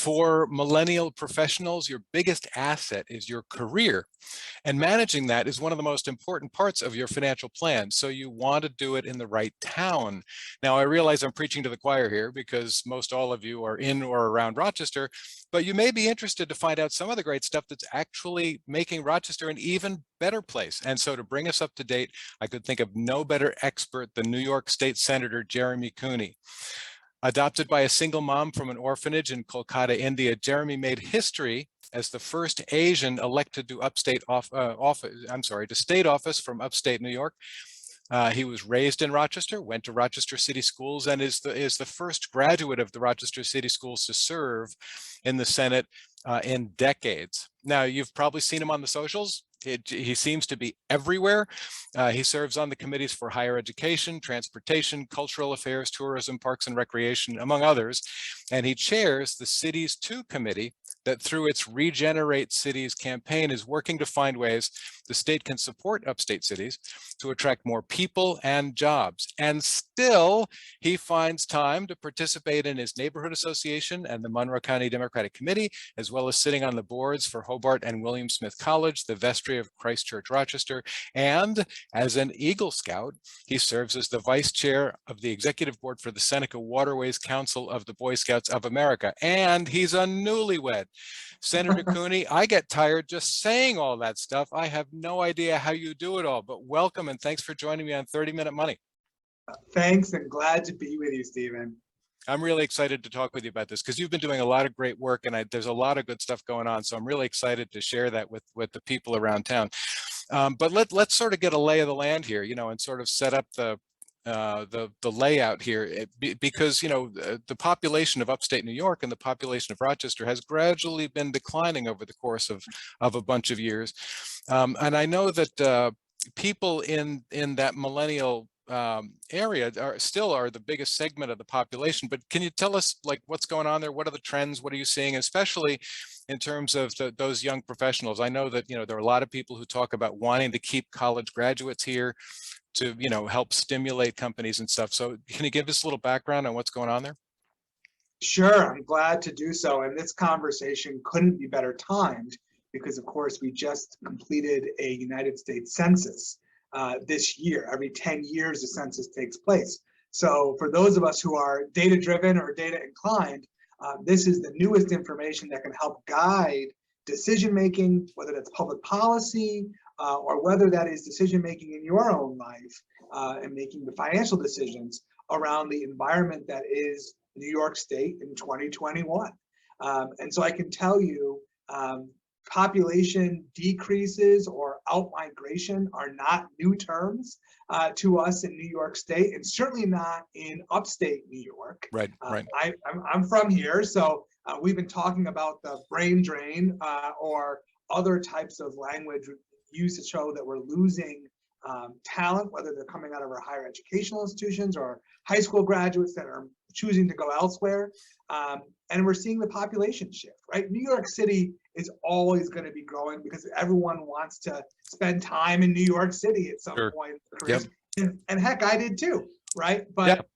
For millennial professionals, your biggest asset is your career. And managing that is one of the most important parts of your financial plan. So you want to do it in the right town. Now, I realize I'm preaching to the choir here because most all of you are in or around Rochester, but you may be interested to find out some of the great stuff that's actually making Rochester an even better place. And so to bring us up to date, I could think of no better expert than New York State Senator Jeremy Cooney. Adopted by a single mom from an orphanage in Kolkata, India, Jeremy made history as the first Asian elected to state office from upstate New York. He was raised in Rochester, went to Rochester City Schools, and is the first graduate of the Rochester City Schools to serve in the Senate in decades. Now, you've probably seen him on the socials. He seems to be everywhere. He serves on the committees for higher education, transportation, cultural affairs, tourism, parks and recreation, among others. And he chairs the Cities 2 committee that, through its Regenerate Cities campaign, is working to find ways the state can support upstate cities to attract more people and jobs. And still, he finds time to participate in his neighborhood association and the Monroe County Democratic Committee, as well as sitting on the boards for Hobart and William Smith College, the Vestry of Christ Church, Rochester. And as an Eagle Scout, he serves as the vice chair of the executive board for the Seneca Waterways Council of the Boy Scouts of America. And he's a newlywed. Senator Cooney, I get tired just saying all that stuff. I have no idea how you do it all, but welcome and thanks for joining me on 30-Minute Money. Thanks, and glad to be with you, Stephen. I'm really excited to talk with you about this because you've been doing a lot of great work, and there's a lot of good stuff going on. So I'm really excited to share that with the people around town. But let's sort of get a lay of the land here, and sort of set up the layout here, because the population of upstate New York and the population of Rochester has gradually been declining over the course of a bunch of years, and I know that people in that millennial area are the biggest segment of the population. But can you tell us what's going on there? What are the trends? What are you seeing, especially in terms of those young professionals? I know that there are a lot of people who talk about wanting to keep college graduates here to help stimulate companies and stuff. So can you give us a little background on what's going on there? Sure, I'm glad to do so. And this conversation couldn't be better timed because, of course, we just completed a United States Census this year. Every 10 years, a census takes place. So for those of us who are data-driven or data-inclined, this is the newest information that can help guide decision-making, whether that's public policy, or whether that is decision-making in your own life and making the financial decisions around the environment that is New York State in 2021. And so I can tell you, population decreases or out-migration are not new terms to us in New York State, and certainly not in upstate New York. Right, right. I'm from here, so we've been talking about the brain drain or other types of language used to show that we're losing talent, whether they're coming out of our higher educational institutions or high school graduates that are choosing to go elsewhere. And we're seeing the population shift, right? New York City is always going to be growing because everyone wants to spend time in New York City at some point. Yep. And heck, I did too, right? But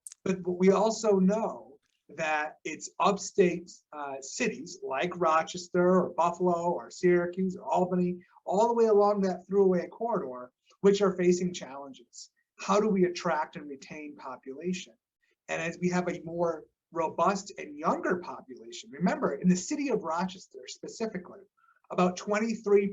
we also know that it's upstate cities like Rochester or Buffalo or Syracuse or Albany, all the way along that thruway corridor, which are facing challenges. How do we attract and retain population? And as we have a more robust and younger population, remember, in the city of Rochester specifically, about 23%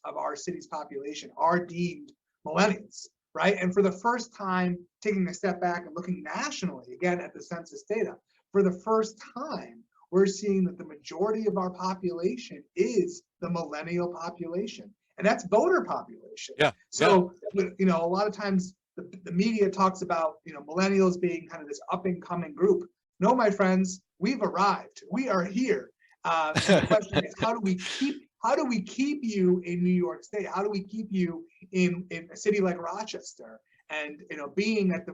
of our city's population are deemed millennials, right? And for the first time, taking a step back and looking nationally, again, at the census data, for the first time, we're seeing that the majority of our population is the millennial population. And that's voter population. Yeah. So, a lot of times the media talks about, millennials being kind of this up and coming group. No, my friends, we've arrived. We are here. And the question is, how do we keep you in New York State? How do we keep you in a city like Rochester? And being at the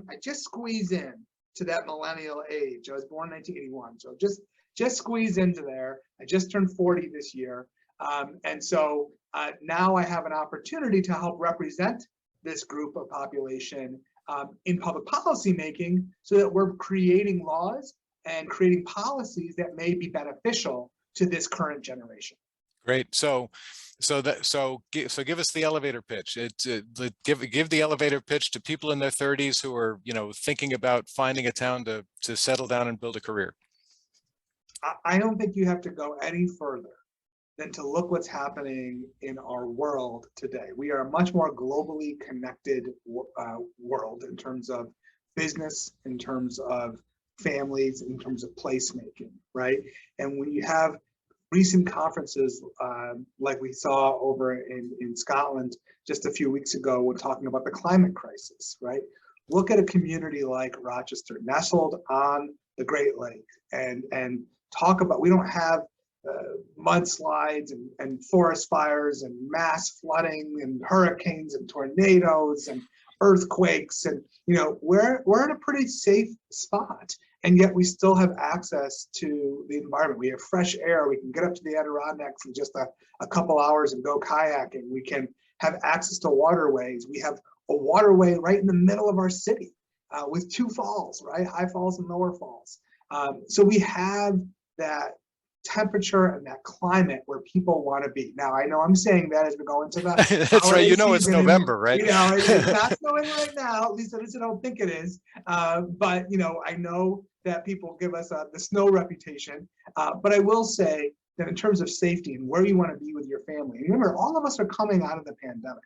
I just squeeze in to that millennial age. I was born in 1981, so just squeeze into there. I just turned 40 this year, and so now I have an opportunity to help represent this group of population in public policy making, so that we're creating laws and creating policies that may be beneficial to this current generation. Great. So give us the elevator pitch. Give the elevator pitch to people in their 30s who are, thinking about finding a town to settle down and build a career. I don't think you have to go any further than to look what's happening in our world today. We are a much more globally connected world in terms of business, in terms of families, in terms of placemaking, right? And when you have recent conferences like we saw over in Scotland just a few weeks ago, when talking about the climate crisis, right? Look at a community like Rochester, nestled on the Great Lakes, and talk about, we don't have mudslides and forest fires and mass flooding and hurricanes and tornadoes and earthquakes, and we're in a pretty safe spot, and yet we still have access to the environment. We have fresh air. We can get up to the Adirondacks in just a couple hours and go kayaking. We can have access to waterways. We have a waterway right in the middle of our city with two falls, right? High Falls and Lower Falls. So we have that temperature and that climate where people want to be. Now, I know I'm saying that as we go into the that's right. It's November, right? It's not snowing right now. At least I don't think it is. But I know that people give us the snow reputation. But I will say that in terms of safety and where you want to be with your family, and remember, all of us are coming out of the pandemic.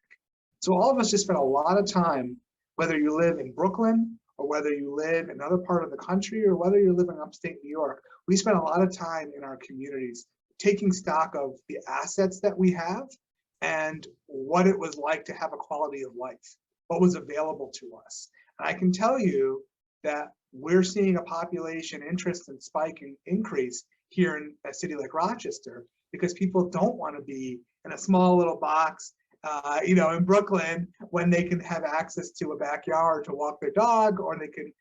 So all of us just spent a lot of time, whether you live in Brooklyn or whether you live in another part of the country or whether you live in upstate New York, we spent a lot of time in our communities taking stock of the assets that we have and what it was like to have a quality of life, what was available to us. And I can tell you that we're seeing a population interest and spike and increase here in a city like Rochester, because people don't want to be in a small little box in Brooklyn, when they can have access to a backyard to walk their dog, or they can,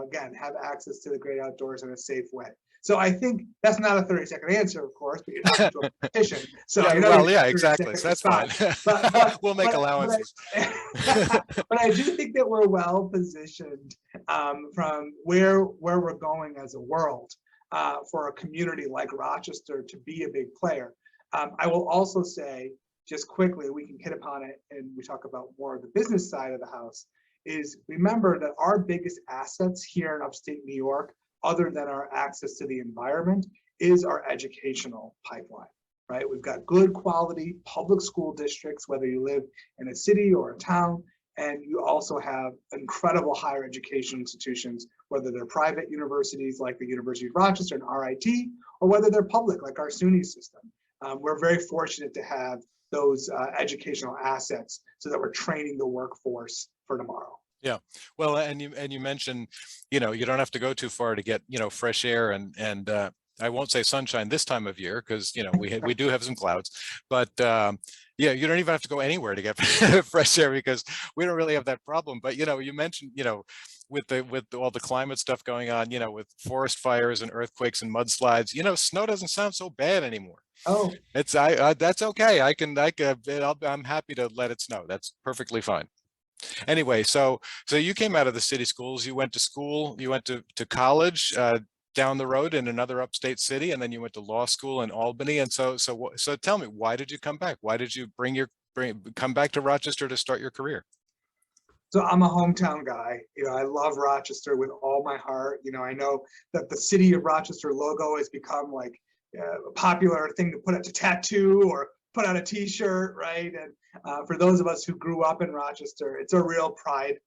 again, have access to the great outdoors in a safe way. So I think that's not a 30-second answer, of course, but you're talking to a petition. So exactly. So that's fine. But we'll make allowances. But I do think that we're well positioned from where we're going as a world for a community like Rochester to be a big player. I will also say, just quickly, we can hit upon it and we talk about more of the business side of the house, is remember that our biggest assets here in upstate New York, other than our access to the environment, is our educational pipeline, right? We've got good quality public school districts, whether you live in a city or a town, and you also have incredible higher education institutions, whether they're private universities like the University of Rochester and RIT, or whether they're public like our SUNY system. We're very fortunate to have those educational assets so that we're training the workforce for tomorrow. Yeah, well, and you mentioned, you don't have to go too far to get, fresh air and I won't say sunshine this time of year, because we do have some clouds, but yeah, you don't even have to go anywhere to get fresh air, because we don't really have that problem. But you mentioned, with all the climate stuff going on, with forest fires and earthquakes and mudslides, snow doesn't sound so bad anymore. Oh, It's that's okay. I'm happy to let it snow. That's perfectly fine. Anyway, so you came out of the city schools. You went to school. You went to college down the road in another upstate city, and then you went to law school in Albany. And so tell me, why did you come back? Why did you come back to Rochester to start your career? So I'm a hometown guy. I love Rochester with all my heart. I know that the city of Rochester logo has become like a popular thing to put as a tattoo or put on a t-shirt, right? And for those of us who grew up in Rochester, it's a real pride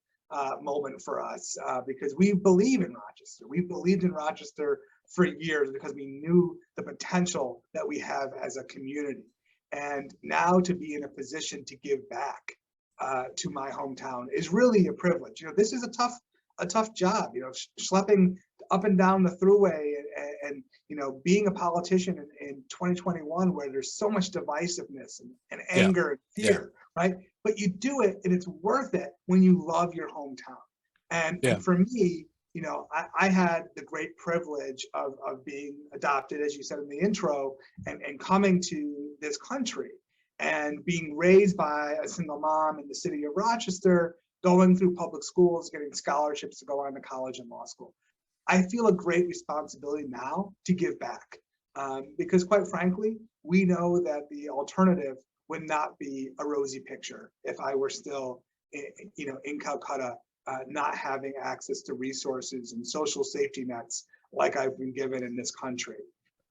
moment for us because we believe in Rochester. We believed in Rochester for years because we knew the potential that we have as a community. And now to be in a position to give back to my hometown is really a privilege. This is a tough job, schlepping up and down the thruway and being a politician in 2021 where there's so much divisiveness and anger and fear, right? But you do it and it's worth it when you love your hometown. And for me, I had the great privilege of being adopted, as you said in the intro, and coming to this country and being raised by a single mom in the city of Rochester, going through public schools, getting scholarships to go on to college and law school. I feel a great responsibility now to give back, because quite frankly, we know that the alternative would not be a rosy picture if I were still, in Calcutta, not having access to resources and social safety nets like I've been given in this country.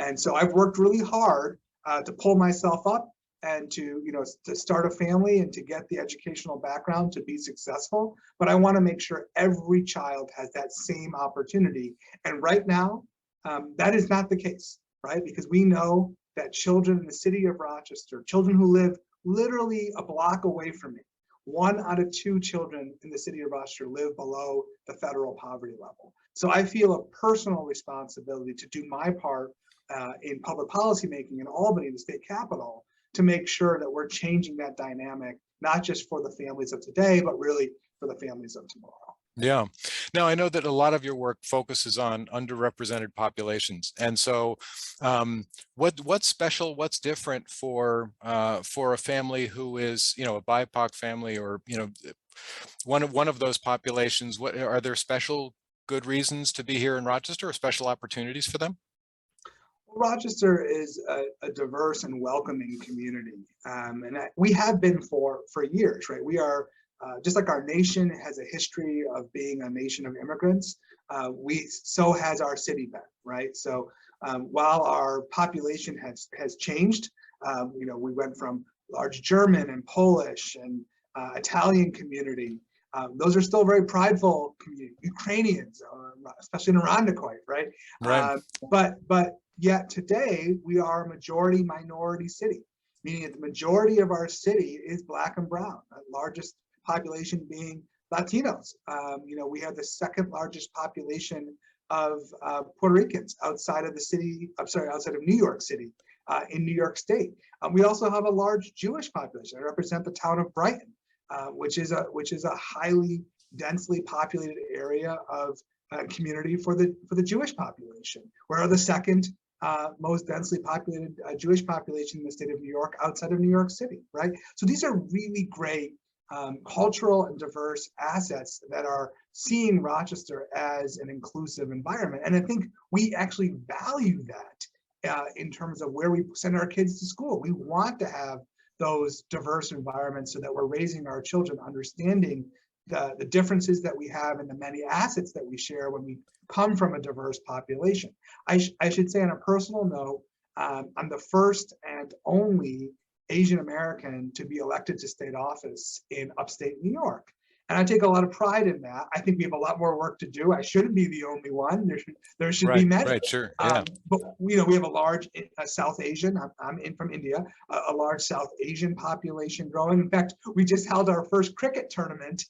And so I've worked really hard to pull myself up and to start a family and to get the educational background to be successful. But I want to make sure every child has that same opportunity. And right now, that is not the case, right? Because we know that children in the city of Rochester, children who live literally a block away from me, 1 out of 2 children in the city of Rochester live below the federal poverty level. So I feel a personal responsibility to do my part in public policy making in Albany, the state capital, to make sure that we're changing that dynamic, not just for the families of today, but really for the families of tomorrow. Yeah. Now, I know that a lot of your work focuses on underrepresented populations. And so what's special, what's different for a family who is, a BIPOC family, or, one of those populations? What are there special good reasons to be here in Rochester, or special opportunities for them? Rochester is a diverse and welcoming community, and we have been for years, right? We are just like our nation has a history of being a nation of immigrants. So has our city been, right? So while our population has changed, we went from large German and Polish and Italian community. Those are still very prideful communities. Ukrainians, especially in Irondequoit, right? Right. But yet today we are a majority minority city, meaning that the majority of our city is Black and brown, the largest population being Latinos. We have the second largest population of Puerto Ricans outside of New York City, in New York State. We also have a large Jewish population. I represent the town of Brighton, which is a highly densely populated area of community for the Jewish population. We're the second most densely populated Jewish population in the state of New York, outside of New York City, right? So these are really great cultural and diverse assets that are seeing Rochester as an inclusive environment. And I think we actually value that in terms of where we send our kids to school. We want to have those diverse environments so that we're raising our children understanding the differences that we have and the many assets that we share when we come from a diverse population. I should say, on a personal note, I'm the first and only Asian American to be elected to state office in upstate New York. And I take a lot of pride in that. I think we have a lot more work to do. I shouldn't be the only one. There should be many. Right, sure, yeah. But we have a large South Asian. I'm from India. A large South Asian population growing. In fact, we just held our first cricket tournament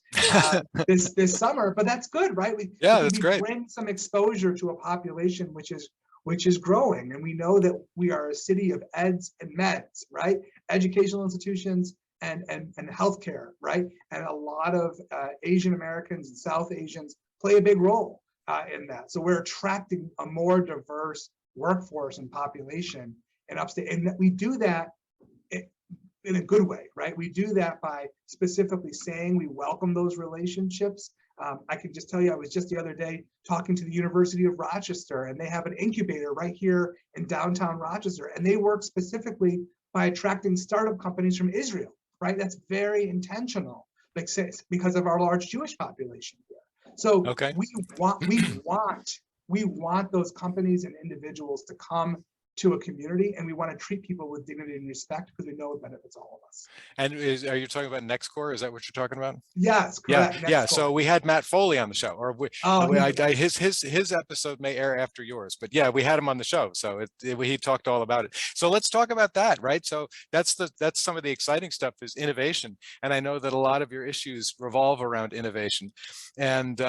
this summer. But that's good, right? That's great. Bring some exposure to a population which is growing, and we know that we are a city of eds and meds, right? Educational institutions and healthcare, right? And a lot of Asian Americans and South Asians play a big role in that. So we're attracting a more diverse workforce and population in upstate, and we do that in a good way, right? We do that by specifically saying we welcome those relationships. I can just tell you, I was just the other day talking to the University of Rochester, and they have an incubator right here in downtown Rochester, and they work specifically by attracting startup companies from Israel, right? That's very intentional, like, because of our large Jewish population here. So okay. we want those companies and individuals to come to a community, and we want to treat people with dignity and respect because we know it benefits all of us. And are you talking about NextCore? Is that what you're talking about? Yes, correct. Yeah. So we had Matt Foley on the show, or his episode may air after yours, but yeah, we had him on the show, so he talked all about it. So let's talk about that, right? So that's some of the exciting stuff, is innovation, and I know that a lot of your issues revolve around innovation, and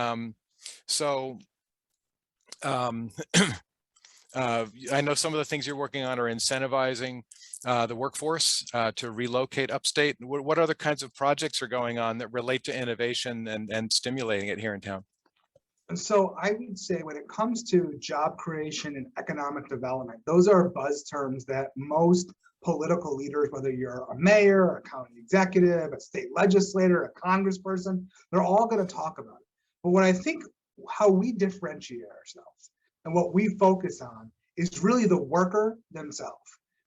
I know some of the things you're working on are incentivizing the workforce to relocate upstate. What other kinds of projects are going on that relate to innovation and stimulating it here in town? And so I would say, when it comes to job creation and economic development, those are buzz terms that most political leaders, whether you're a mayor, a county executive, a state legislator, a congressperson, they're all going to talk about it. But what I think how we differentiate ourselves and what we focus on is really the worker themselves.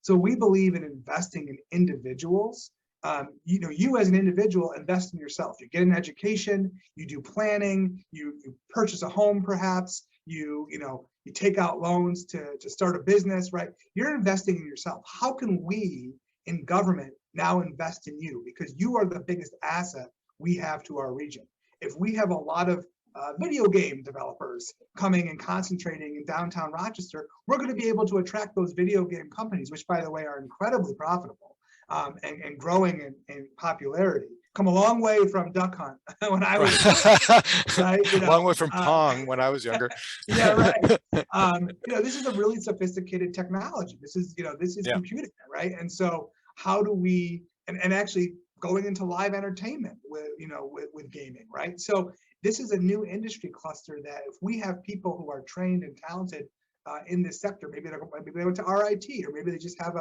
So we believe in investing in individuals. You as an individual invest in yourself. You get an education, you do planning, you purchase a home, perhaps you take out loans to start a business, right? You're investing in yourself. How can we in government now invest in you? Because you are the biggest asset we have to our region. If we have a lot of video game developers coming and concentrating in downtown Rochester, we're going to be able to attract those video game companies, which, by the way, are incredibly profitable and growing in popularity. Come a long way from Duck Hunt when I was right. Long way from Pong when I was younger. Yeah, right. This is a really sophisticated technology. This is computing, right? And so how do we and actually going into live entertainment with gaming, right? So this is a new industry cluster that if we have people who are trained and talented in this sector, maybe they went to RIT or maybe they just have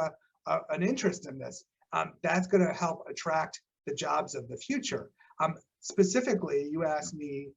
an interest in this, that's going to help attract the jobs of the future. Specifically, you asked me,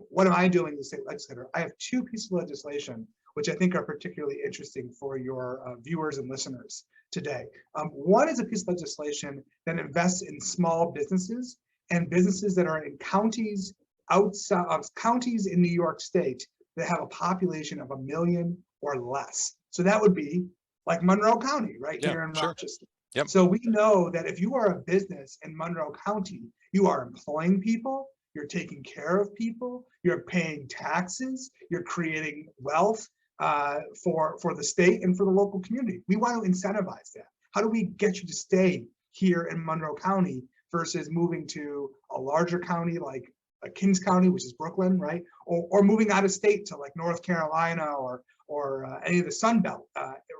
what am I doing as a state legislator? I have two pieces of legislation which I think are particularly interesting for your viewers and listeners today. One is a piece of legislation that invests in small businesses and businesses that are in counties outside of counties in New York State that have a population of 1 million or less. So that would be like Monroe County, right here in Rochester. Yep. So we know that if you are a business in Monroe County, you are employing people, you're taking care of people, you're paying taxes, you're creating wealth for the state and for the local community. We want to incentivize that. How do we get you to stay here in Monroe County versus moving to a larger county like Kings County, which is Brooklyn, right? Or moving out of state to like North Carolina or any of the Sun Belt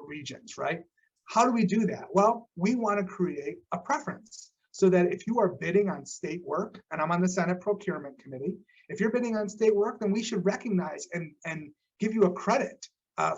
regions, right? How do we do that? Well, we want to create a preference so that if you are bidding on state work, and I'm on the Senate Procurement Committee, if you're bidding on state work, then we should recognize and give you a credit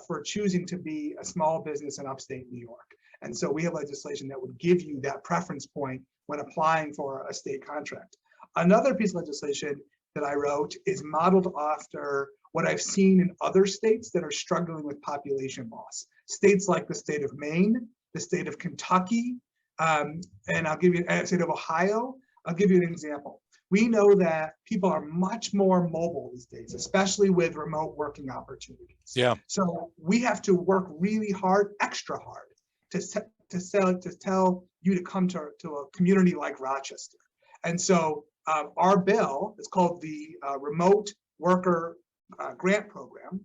for choosing to be a small business in upstate New York. And so we have legislation that would give you that preference point when applying for a state contract. Another piece of legislation that I wrote is modeled after what I've seen in other states that are struggling with population loss. States like the state of Maine, the state of Kentucky, and I'll give you the state of Ohio. I'll give you an example. We know that people are much more mobile these days, especially with remote working opportunities. Yeah. So we have to work really hard, extra hard, to tell you to come to a community like Rochester. And so our bill, it's called the Remote Worker Grant Program,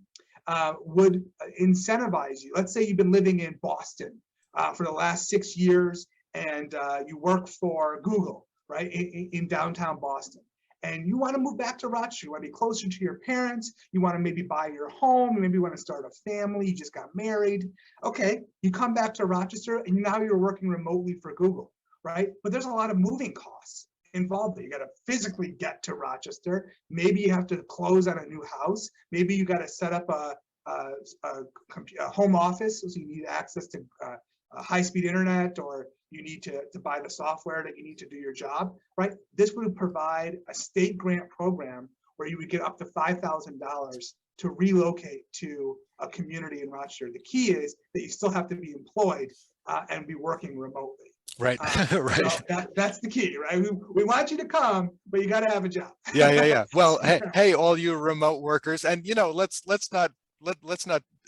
would incentivize you. Let's say you've been living in Boston for the last 6 years and you work for Google, right, in downtown Boston. And you want to move back to Rochester, you want to be closer to your parents, you want to maybe buy your home, maybe you want to start a family, you just got married. Okay, you come back to Rochester and now you're working remotely for Google, right? But there's a lot of moving costs involved there. You got to physically get to Rochester. Maybe you have to close on a new house. Maybe you got to set up a home office, so you need access to high-speed internet, or you need to buy the software that you need to do your job, right? This would provide a state grant program where you would get up to $5,000 to relocate to a community in Rochester. The key is that you still have to be employed and be working remotely. Right. Right. So that's the key, right? We want you to come, but you got to have a job. Yeah. Well, hey, all you remote workers, and let's not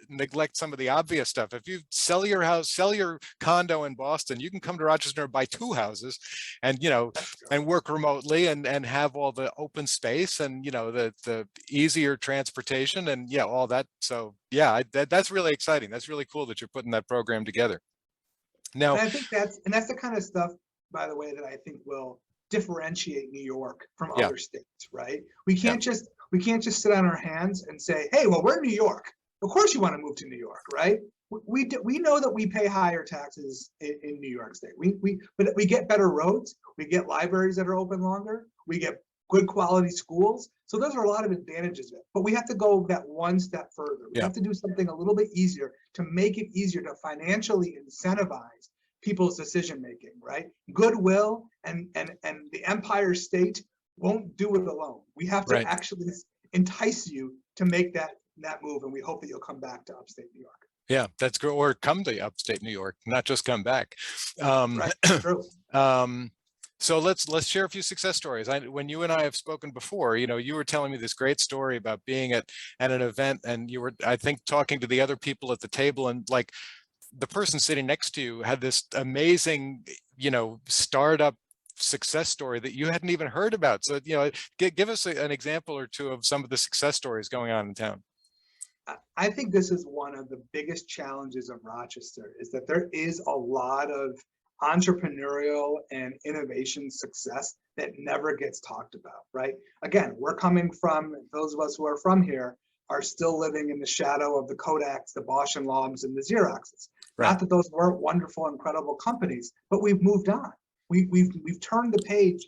neglect some of the obvious stuff. If you sell your house, sell your condo in Boston, you can come to Rochester and buy 2 houses, and and work remotely and have all the open space and the easier transportation and all that. So that's really exciting. That's really cool that you're putting that program together. Now, and I think that's the kind of stuff, by the way, that I think will differentiate New York from other states, right? We can't just sit on our hands and say, hey, well, we're in New York. Of course you want to move to New York, right? We know that we pay higher taxes in New York State. But we get better roads, we get libraries that are open longer, we get good quality schools. So those are a lot of advantages of it. But we have to go that one step further. We have to do something a little bit easier to make it easier to financially incentivize people's decision making, right? Goodwill and the Empire State won't do it alone. We have to actually entice you to make that move. And we hope that you'll come back to upstate New York. Yeah, that's great. Or come to upstate New York, not just come back. Right, true. So let's share a few success stories. When you and I have spoken before, you were telling me this great story about being at an event, and you were, I think, talking to the other people at the table, and like the person sitting next to you had this amazing, startup success story that you hadn't even heard about. So, give us an example or two of some of the success stories going on in town. I think this is one of the biggest challenges of Rochester, is that there is a lot of entrepreneurial and innovation success that never gets talked about, right? Again, we're coming from, those of us who are from here are still living in the shadow of the Kodaks, the Bosch and Lombs, and the Xeroxes. Right. Not that those weren't wonderful, incredible companies, but we've moved on. We've turned the page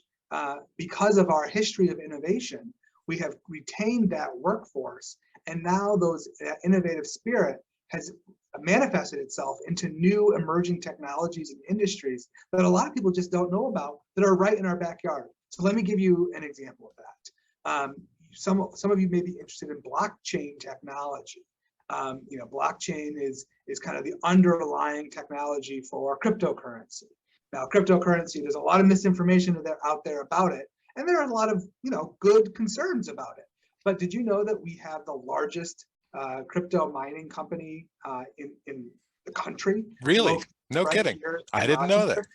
because of our history of innovation. We have retained that workforce, and now those innovative spirit has manifested itself into new emerging technologies and industries that a lot of people just don't know about, that are right in our backyard. So let me give you an example of that. Some of you may be interested in blockchain technology. Blockchain is kind of the underlying technology for cryptocurrency. Now, cryptocurrency, there's a lot of misinformation out there about it, and there are a lot of good concerns about it. But did you know that we have the largest crypto mining company in the country? Really? No kidding. I didn't know that.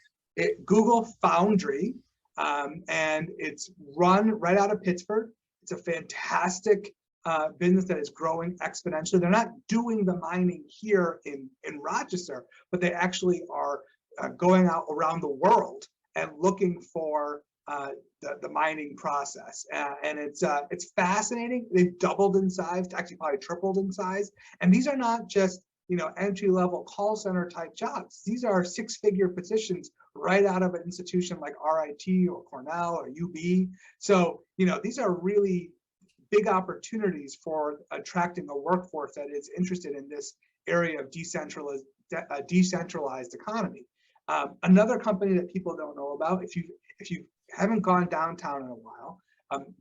Google Foundry, and it's run right out of Pittsburgh. It's a fantastic business that is growing exponentially. They're not doing the mining here in Rochester, but they actually are going out around the world and looking for the mining process, and it's fascinating. They've doubled in size, actually probably tripled in size, and these are not just entry-level call center type jobs. These are six-figure positions right out of an institution like RIT or Cornell or UB. So these are really big opportunities for attracting a workforce that is interested in this area of decentralized economy. Another company that people don't know about, if you haven't gone downtown in a while,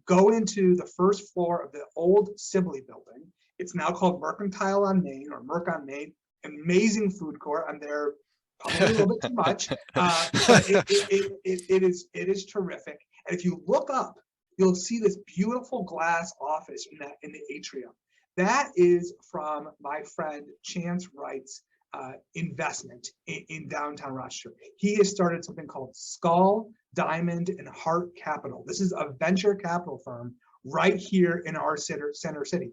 go into the first floor of the old Sibley building. It's now called Mercantile on Main, or Merc on Main. Amazing food court. I'm there probably a little bit too much, but it is terrific. And if you look up, you'll see this beautiful glass office in the atrium. That is from my friend Chance Wright's investment in downtown Rochester. He has started something called Skull, Diamond, and Heart Capital. This is a venture capital firm right here in our center city.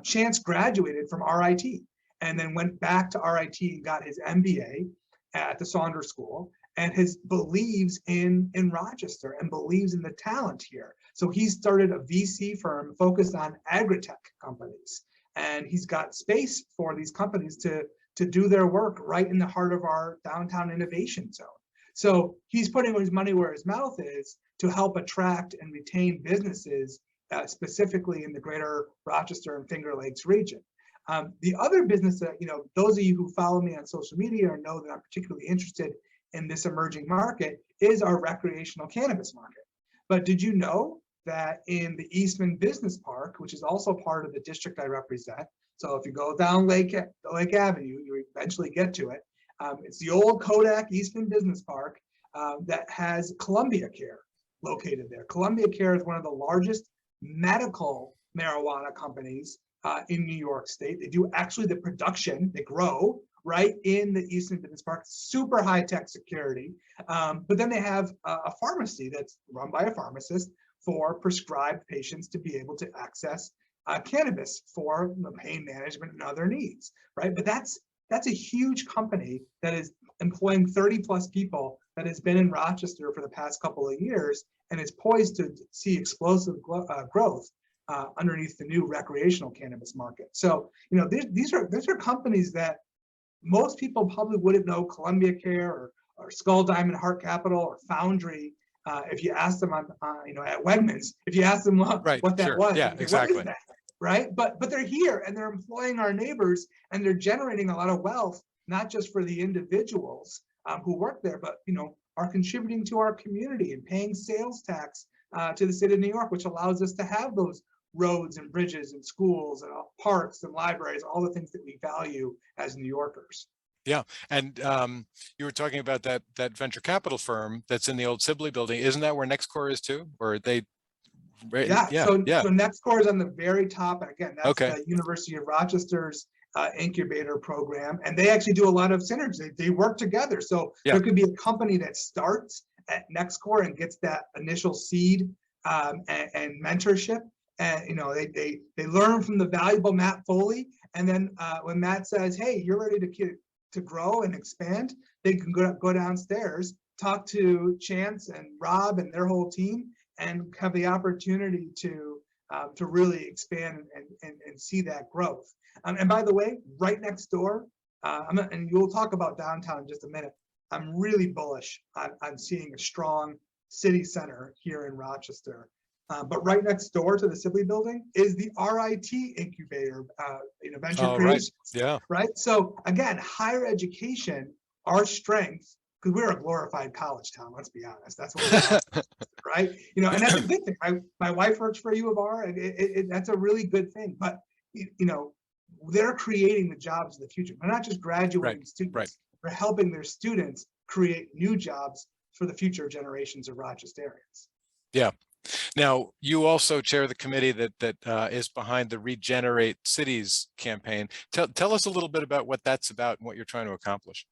Chance graduated from RIT and then went back to RIT and got his MBA at the Saunders School, and believes in Rochester and believes in the talent here. So he started a VC firm focused on agri-tech companies, and he's got space for these companies to do their work right in the heart of our downtown innovation zone. So he's putting his money where his mouth is to help attract and retain businesses, specifically in the greater Rochester and Finger Lakes region. The other business that, those of you who follow me on social media or know that I'm particularly interested in this emerging market, is our recreational cannabis market. But did you know that in the Eastman Business Park, which is also part of the district I represent, so if you go down Lake Avenue, you eventually get to it. It's the old Kodak Eastman Business Park that has Columbia Care located there. Columbia Care is one of the largest medical marijuana companies in New York State. They do actually the production, they grow right in the Eastman Business Park, super high-tech security. But then they have a pharmacy that's run by a pharmacist for prescribed patients to be able to access cannabis for pain management and other needs, right? But that's a huge company that is employing 30 plus people, that has been in Rochester for the past couple of years and is poised to see explosive growth underneath the new recreational cannabis market. So, these are companies that most people probably wouldn't know. Columbia Care or Skull, Diamond, Heart Capital, or Foundry. If you ask them at Wegmans, if you ask them what that was, yeah, exactly. What is that? Right, but they're here and they're employing our neighbors, and they're generating a lot of wealth, not just for the individuals who work there, but are contributing to our community and paying sales tax to the state of New York, which allows us to have those roads and bridges and schools and parks and libraries, all the things that we value as New Yorkers. Yeah, and you were talking about that venture capital firm that's in the old Sibley building. Isn't that where NextCore is too? Or they? Yeah. Yeah. So Yeah. NextCore is on the very top. And again, that's Okay. the University of Rochester's incubator program, and they actually do a lot of synergy. They work together. So there could be a company that starts at NextCore and gets that initial seed and mentorship, and they learn from the valuable Matt Foley, and then when Matt says, "Hey, you're ready to grow and expand," they can go downstairs, talk to Chance and Rob and their whole team, and have the opportunity to really expand and see that growth. And by the way, right next door, and you'll talk about downtown in just a minute, I'm really bullish on seeing a strong city center here in Rochester. But right next door to the Sibley building is the RIT incubator, venture creation. Right. Yeah. Right. So again, higher education, our strength, because we're a glorified college town. Let's be honest. That's what we are, right? And that's a good thing. My wife works for U of R, and that's a really good thing. But they're creating the jobs of the future. They're not just graduating students. Right. They're helping their students create new jobs for the future generations of Rochesterians. Yeah. Now, you also chair the committee that is behind the Regenerate Cities campaign. Tell us a little bit about what that's about and what you're trying to accomplish.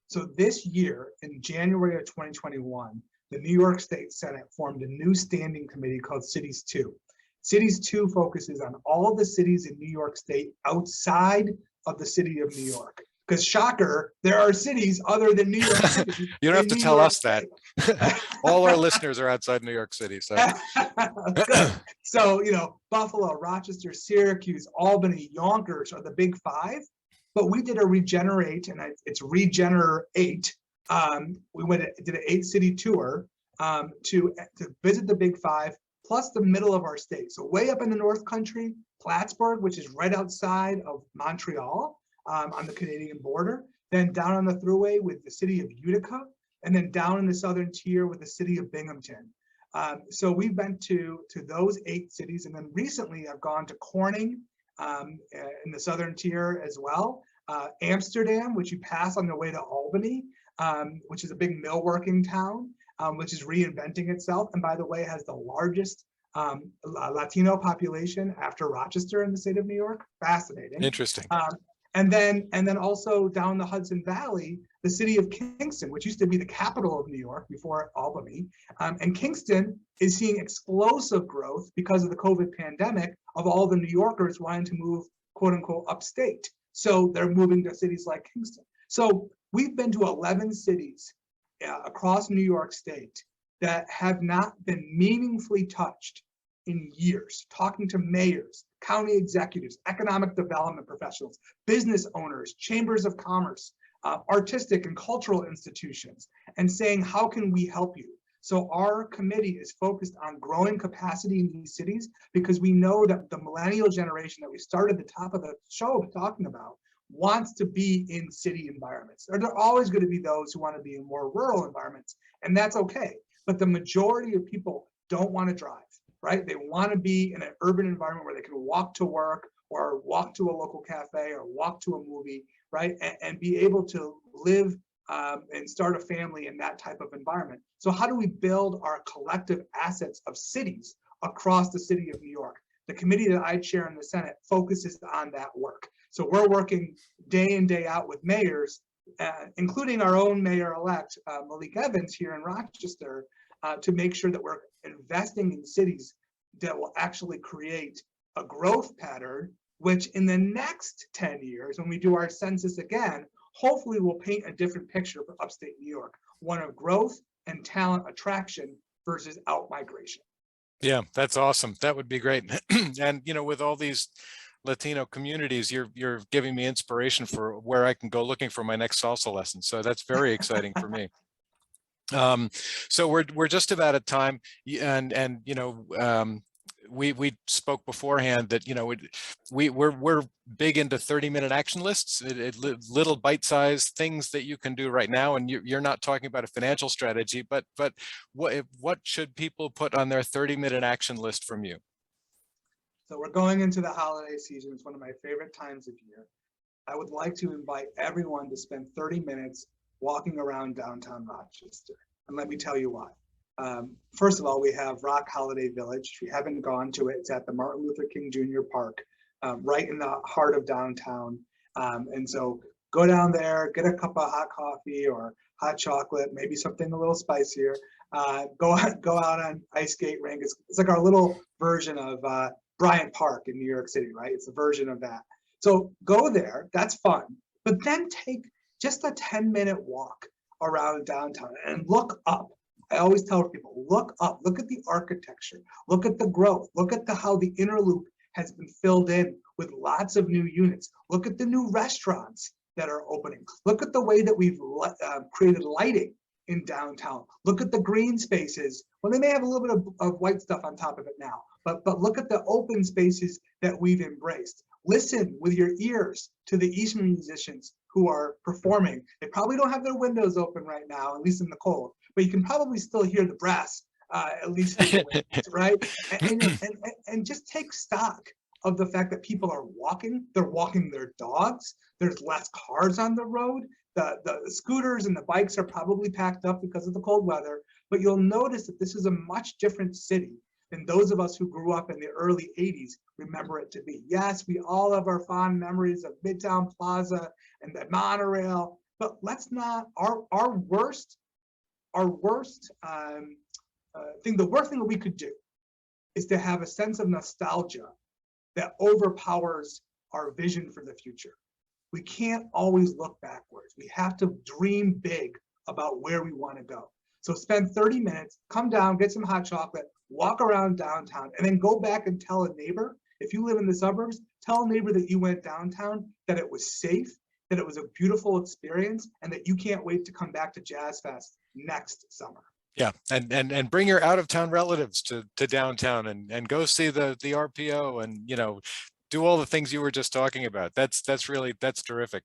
So this year, in January of 2021, the New York State Senate formed a new standing committee called Cities 2. Cities 2 focuses on all the cities in New York State outside of the city of New York. Because shocker, there are cities other than New York City. You don't have to tell us that. All our listeners are outside New York City. So, so Buffalo, Rochester, Syracuse, Albany, Yonkers are the big five. But we did a Regenerate, and it's Regenerate. We did an 8-city tour to visit the big five, plus the middle of our state. So way up in the North Country, Plattsburgh, which is right outside of Montreal, on the Canadian border, then down on the Thruway with the city of Utica, and then down in the southern tier with the city of Binghamton. So we've been to those 8 cities, and then recently I've gone to Corning in the southern tier as well, Amsterdam, which you pass on the way to Albany, which is a big millworking town, which is reinventing itself, and by the way, has the largest Latino population after Rochester in the state of New York. Fascinating. Interesting. And then also down the Hudson Valley, the city of Kingston, which used to be the capital of New York before Albany. And Kingston is seeing explosive growth because of the COVID pandemic of all the New Yorkers wanting to move, quote unquote, upstate. So they're moving to cities like Kingston. So we've been to 11 cities across New York State that have not been meaningfully touched in years, talking to mayors, county executives, economic development professionals, business owners, chambers of commerce, artistic and cultural institutions, and saying, how can we help you? So our committee is focused on growing capacity in these cities, because we know that the millennial generation that we started at the top of the show talking about wants to be in city environments. There are always going to be those who want to be in more rural environments, and that's okay. But the majority of people don't want to drive, right? They want to be in an urban environment where they can walk to work or walk to a local cafe or walk to a movie, right? And be able to live and start a family in that type of environment. So how do we build our collective assets of cities across the city of New York? The committee that I chair in the Senate focuses on that work. So we're working day in, day out with mayors, including our own mayor-elect, Malik Evans here in Rochester, to make sure that we're investing in cities that will actually create a growth pattern, which in the next 10 years, when we do our census again, hopefully will paint a different picture for upstate New York, one of growth and talent attraction versus out-migration. Yeah, that's awesome. That would be great. And, with all these Latino communities, you're giving me inspiration for where I can go looking for my next salsa lesson. So that's very exciting for me. So we're just about at time, and we spoke beforehand that we're big into 30-minute action lists, little bite-sized things that you can do right now. And you're not talking about a financial strategy, but what should people put on their 30-minute action list from you? So we're going into the holiday season. It's one of my favorite times of year. I would like to invite everyone to spend 30 minutes walking around downtown Rochester. And let me tell you why. First of all, we have Rock Holiday Village. If you haven't gone to it, it's at the Martin Luther King Jr. Park, right in the heart of downtown. And so go down there, get a cup of hot coffee or hot chocolate, maybe something a little spicier. Go out on ice skate rink. It's like our little version of Bryant Park in New York City, right? It's a version of that. So go there, that's fun. But then take just a 10-minute walk around downtown and look up. I always tell people, look up, look at the architecture, look at the growth, look at how the inner loop has been filled in with lots of new units. Look at the new restaurants that are opening. Look at the way that we've created lighting in downtown. Look at the green spaces. Well, they may have a little bit of white stuff on top of it now, but look at the open spaces that we've embraced. Listen with your ears to the Eastern musicians who are performing. They probably don't have their windows open right now, at least in the cold, but you can probably still hear the brass, at least in the windows, right? And just take stock of the fact that people are walking. They're walking their dogs. There's less cars on the road. The scooters and the bikes are probably packed up because of the cold weather, but you'll notice that this is a much different city than those of us who grew up in the early 80s remember it to be. Yes, we all have our fond memories of Midtown Plaza and the monorail, but let's not, our worst thing, the worst thing that we could do is to have a sense of nostalgia that overpowers our vision for the future. We can't always look backwards. We have to dream big about where we want to go. So spend 30 minutes, come down, get some hot chocolate, walk around downtown, and then go back and tell a neighbor. If you live in the suburbs, tell a neighbor that you went downtown, that it was safe, that it was a beautiful experience, and that you can't wait to come back to Jazz Fest next summer. Yeah, and bring your out-of-town relatives to downtown and go see the RPO and, you know, do all the things you were just talking about. That's terrific.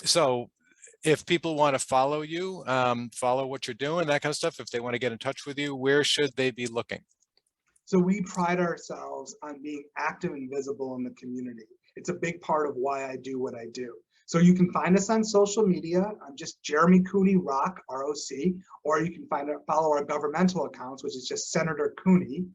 So if people want to follow you, follow what you're doing, that kind of stuff, if they want to get in touch with you, where should they be looking? So we pride ourselves on being active and visible in the community. It's a big part of why I do what I do. So you can find us on social media. I'm just Jeremy Cooney Rock, ROC, or you can follow our governmental accounts, which is just Senator Cooney,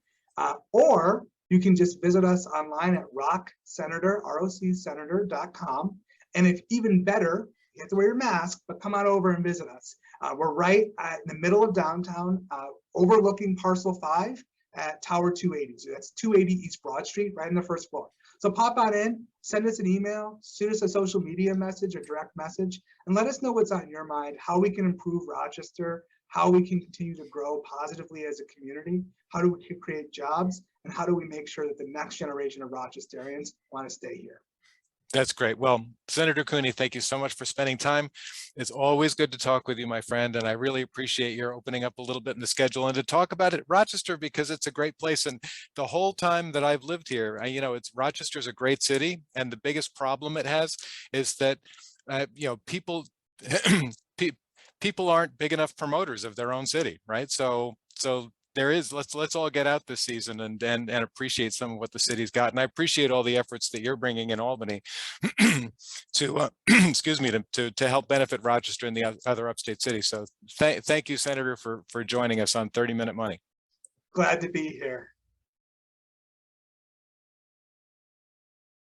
or you can just visit us online at rocksenator.com. And if even better, you have to wear your mask, but come on over and visit us. We're right in the middle of downtown, overlooking Parcel 5 at Tower 280. So that's 280 East Broad Street, right in the first floor. So pop on in, send us an email, shoot us a social media message or direct message, and let us know what's on your mind, how we can improve Rochester, how we can continue to grow positively as a community, how do we create jobs, and how do we make sure that the next generation of Rochesterians want to stay here. That's great. Well, Senator Cooney, thank you so much for spending time. It's always good to talk with you, my friend, and I really appreciate your opening up a little bit in the schedule and to talk about it, Rochester, because it's a great place. And the whole time that I've lived here, you know, Rochester's a great city, and the biggest problem it has is that you know, people people aren't big enough promoters of their own city, right? So there is, let's all get out this season and appreciate some of what the city's got. And I appreciate all the efforts that you're bringing in Albany to excuse me, to help benefit Rochester and the other upstate cities. So thank you, Senator, for joining us on 30 Minute Money. Glad to be here.